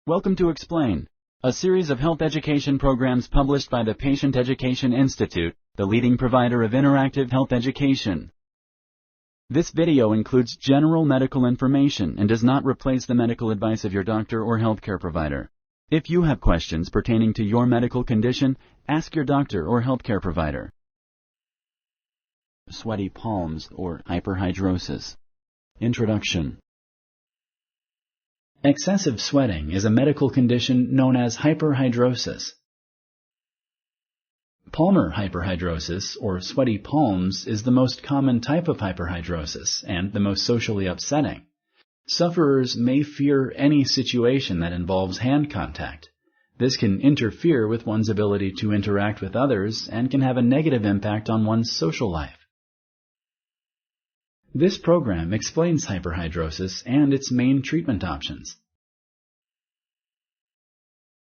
Welcome to Explain, a series of health education programs published by the Patient Education Institute, the leading provider of interactive health education. This video includes general medical information and does not replace the medical advice of your doctor or healthcare provider. If you have questions pertaining to your medical condition, ask your doctor or healthcare provider. Sweaty palms or hyperhidrosis. Introduction. Excessive sweating is a medical condition known as hyperhidrosis. Palmar hyperhidrosis, or sweaty palms, is the most common type of hyperhidrosis and the most socially upsetting. Sufferers may fear any situation that involves hand contact. This can interfere with one's ability to interact with others and can have a negative impact on one's social life. This program explains hyperhidrosis and its main treatment options.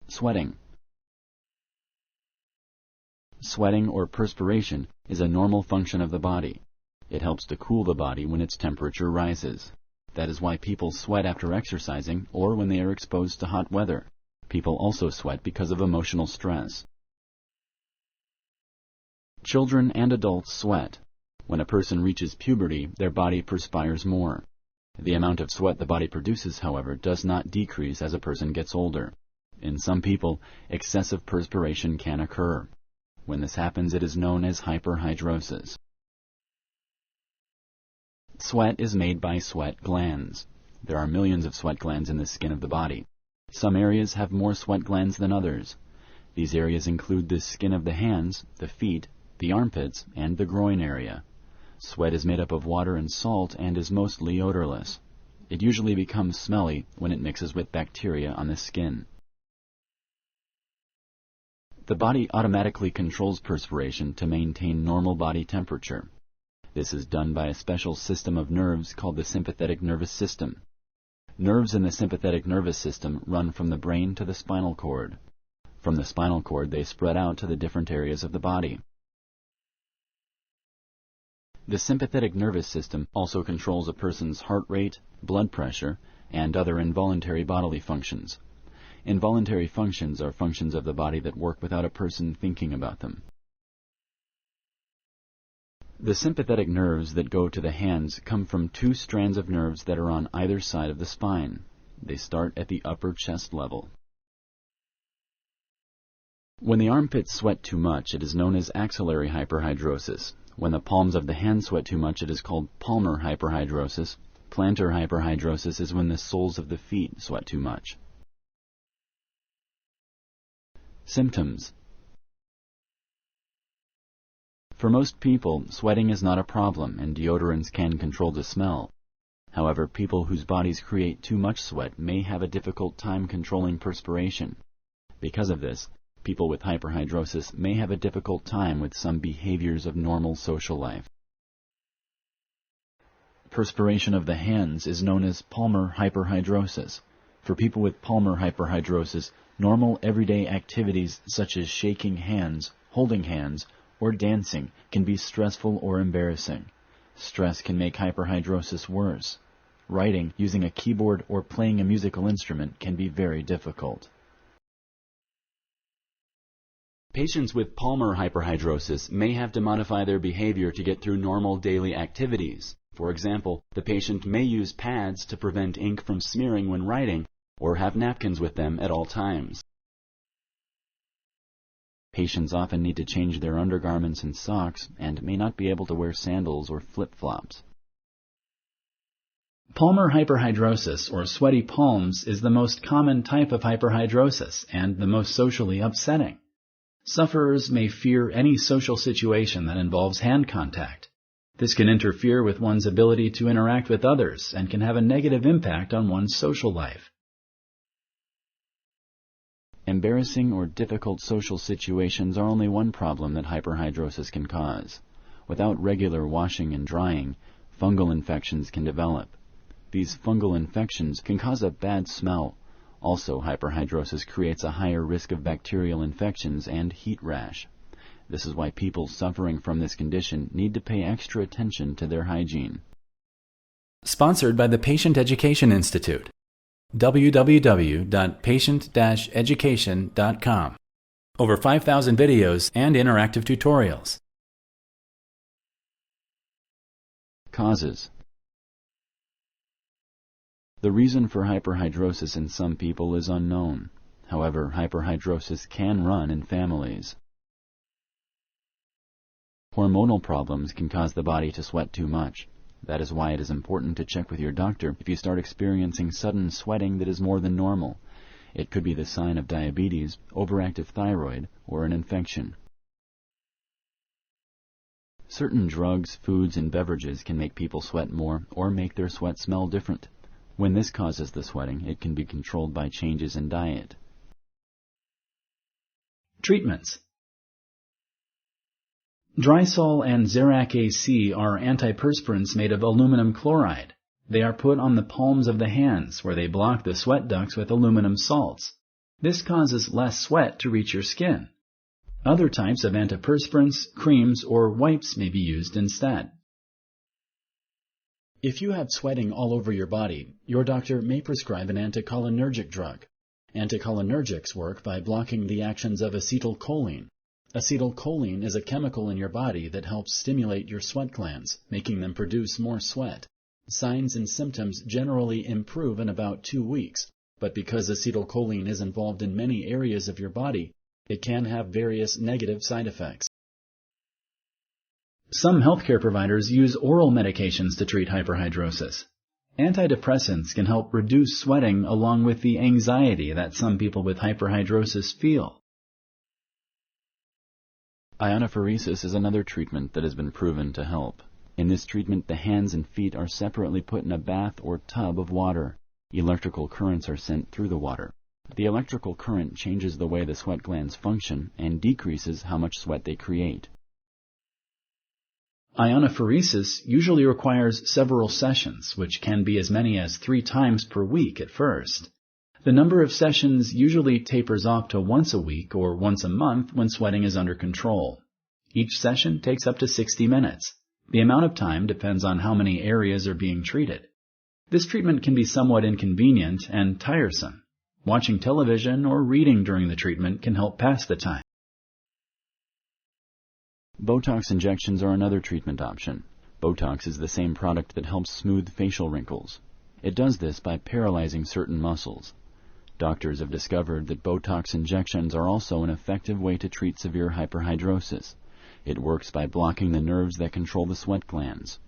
Sweating. Sweating or perspiration is a normal function of the body. It helps to cool the body when its temperature rises. That is why people sweat after exercising or when they are exposed to hot weather. People also sweat because of emotional stress. Children and adults sweat. When a person reaches puberty, their body perspires more. The amount of sweat the body produces, however, does not decrease as a person gets older. In some people, excessive perspiration can occur. When this happens, it is known as hyperhidrosis. Sweat is made by sweat glands. There are millions of sweat glands in the skin of the body. Some areas have more sweat glands than others. These areas include the skin of the hands, the feet, the armpits, and the groin area. Sweat is made up of water and salt and is mostly odorless. It usually becomes smelly when it mixes with bacteria on the skin. The body automatically controls perspiration to maintain normal body temperature. This is done by a special system of nerves called the sympathetic nervous system. Nerves in the sympathetic nervous system run from the brain to the spinal cord. From the spinal cord, they spread out to the different areas of the body. The sympathetic nervous system also controls a person's heart rate, blood pressure, and other involuntary bodily functions. Involuntary functions are functions of the body that work without a person thinking about them. The sympathetic nerves that go to the hands come from two strands of nerves that are on either side of the spine. They start at the upper chest level. When the armpits sweat too much, it is known as axillary hyperhidrosis. When the palms of the hands sweat too much, it is called palmar hyperhidrosis. Plantar hyperhidrosis is when the soles of the feet sweat too much. Symptoms. For most people, sweating is not a problem, and deodorants can control the smell. However, people whose bodies create too much sweat may have a difficult time controlling perspiration. Because of this, people with hyperhidrosis may have a difficult time with some behaviors of normal social life. Perspiration of the hands is known as palmar hyperhidrosis. For people with palmar hyperhidrosis, normal everyday activities such as shaking hands, holding hands, or dancing can be stressful or embarrassing. Stress can make hyperhidrosis worse. Writing using a keyboard or playing a musical instrument can be very difficult. Patients with palmar hyperhidrosis may have to modify their behavior to get through normal daily activities. For example, the patient may use pads to prevent ink from smearing when writing, or have napkins with them at all times. Patients often need to change their undergarments and socks and may not be able to wear sandals or flip-flops. Palmar hyperhidrosis, or sweaty palms, is the most common type of hyperhidrosis and the most socially upsetting. Sufferers may fear any social situation that involves hand contact. This can interfere with one's ability to interact with others and can have a negative impact on one's social life. Embarrassing or difficult social situations are only one problem that hyperhidrosis can cause. Without regular washing and drying, fungal infections can develop. These fungal infections can cause a bad smell. Also, hyperhidrosis creates a higher risk of bacterial infections and heat rash. This is why people suffering from this condition need to pay extra attention to their hygiene. Sponsored by the Patient Education Institute. www.patient-education.com. Over 5,000 videos and interactive tutorials. Causes. The reason for hyperhidrosis in some people is unknown. However, hyperhidrosis can run in families. Hormonal problems can cause the body to sweat too much. That is why it is important to check with your doctor if you start experiencing sudden sweating that is more than normal. It could be the sign of diabetes, overactive thyroid, or an infection. Certain drugs, foods, and beverages can make people sweat more or make their sweat smell different. When this causes the sweating, it can be controlled by changes in diet. Treatments. Drysol and Zerac AC are antiperspirants made of aluminum chloride. They are put on the palms of the hands, where they block the sweat ducts with aluminum salts. This causes less sweat to reach your skin. Other types of antiperspirants, creams, or wipes may be used instead. If you have sweating all over your body, your doctor may prescribe an anticholinergic drug. Anticholinergics work by blocking the actions of acetylcholine. Acetylcholine is a chemical in your body that helps stimulate your sweat glands, making them produce more sweat. Signs and symptoms generally improve in about 2 weeks, but because acetylcholine is involved in many areas of your body, it can have various negative side effects. Some healthcare providers use oral medications to treat hyperhidrosis. Antidepressants can help reduce sweating along with the anxiety that some people with hyperhidrosis feel. Ionophoresis is another treatment that has been proven to help. In this treatment, the hands and feet are separately put in a bath or tub of water. Electrical currents are sent through the water. The electrical current changes the way the sweat glands function and decreases how much sweat they create. Ionophoresis usually requires several sessions, which can be as many as 3 times per week at first. The number of sessions usually tapers off to once a week or once a month when sweating is under control. Each session takes up to 60 minutes. The amount of time depends on how many areas are being treated. This treatment can be somewhat inconvenient and tiresome. Watching television or reading during the treatment can help pass the time. Botox injections are another treatment option. Botox is the same product that helps smooth facial wrinkles. It does this by paralyzing certain muscles. Doctors have discovered that Botox injections are also an effective way to treat severe hyperhidrosis. It works by blocking the nerves that control the sweat glands.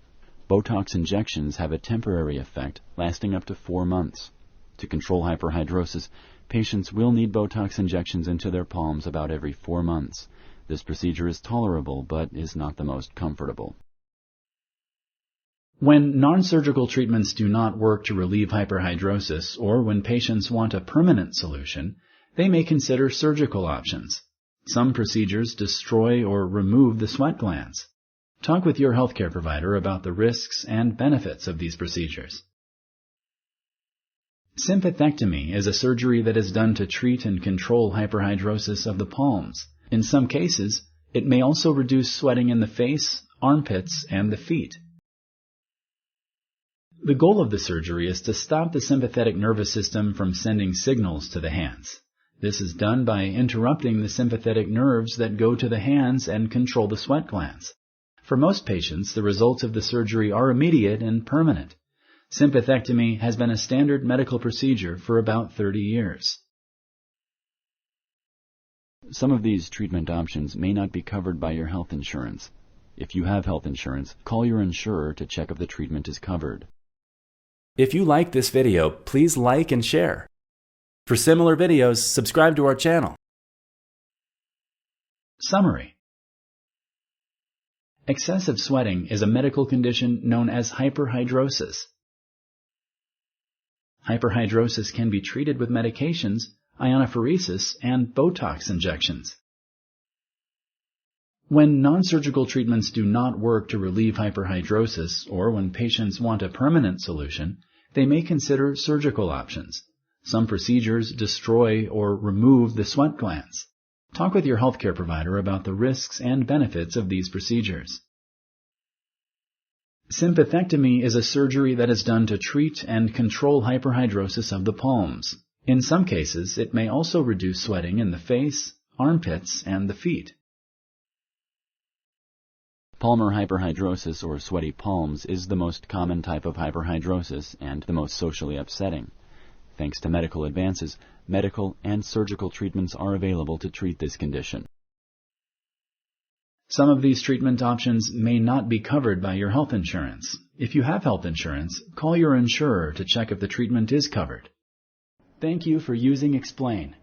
Botox injections have a temporary effect lasting up to 4 months. To control hyperhidrosis, patients will need Botox injections into their palms about every 4 months. This procedure is tolerable but is not the most comfortable. When non-surgical treatments do not work to relieve hyperhidrosis, or when patients want a permanent solution, they may consider surgical options. Some procedures destroy or remove the sweat glands. Talk with your healthcare provider about the risks and benefits of these procedures. Sympathectomy is a surgery that is done to treat and control hyperhidrosis of the palms. In some cases, it may also reduce sweating in the face, armpits, and the feet. The goal of the surgery is to stop the sympathetic nervous system from sending signals to the hands. This is done by interrupting the sympathetic nerves that go to the hands and control the sweat glands. For most patients, the results of the surgery are immediate and permanent. Sympathectomy has been a standard medical procedure for about 30 years. Some of these treatment options may not be covered by your health insurance. If you have health insurance, call your insurer to check if the treatment is covered. If you like this video, please like and share. For similar videos, subscribe to our channel. Summary. Excessive sweating is a medical condition known as hyperhidrosis. Hyperhidrosis can be treated with medications, ionophoresis, and Botox injections. When non-surgical treatments do not work to relieve hyperhidrosis, or when patients want a permanent solution, they may consider surgical options. Some procedures destroy or remove the sweat glands. Talk with your healthcare provider about the risks and benefits of these procedures. Sympathectomy is a surgery that is done to treat and control hyperhidrosis of the palms. In some cases, it may also reduce sweating in the face, armpits, and the feet. Palmar hyperhidrosis, or sweaty palms, is the most common type of hyperhidrosis and the most socially upsetting. Thanks to medical advances, medical and surgical treatments are available to treat this condition. Some of these treatment options may not be covered by your health insurance. If you have health insurance, call your insurer to check if the treatment is covered. Thank you for using Explain.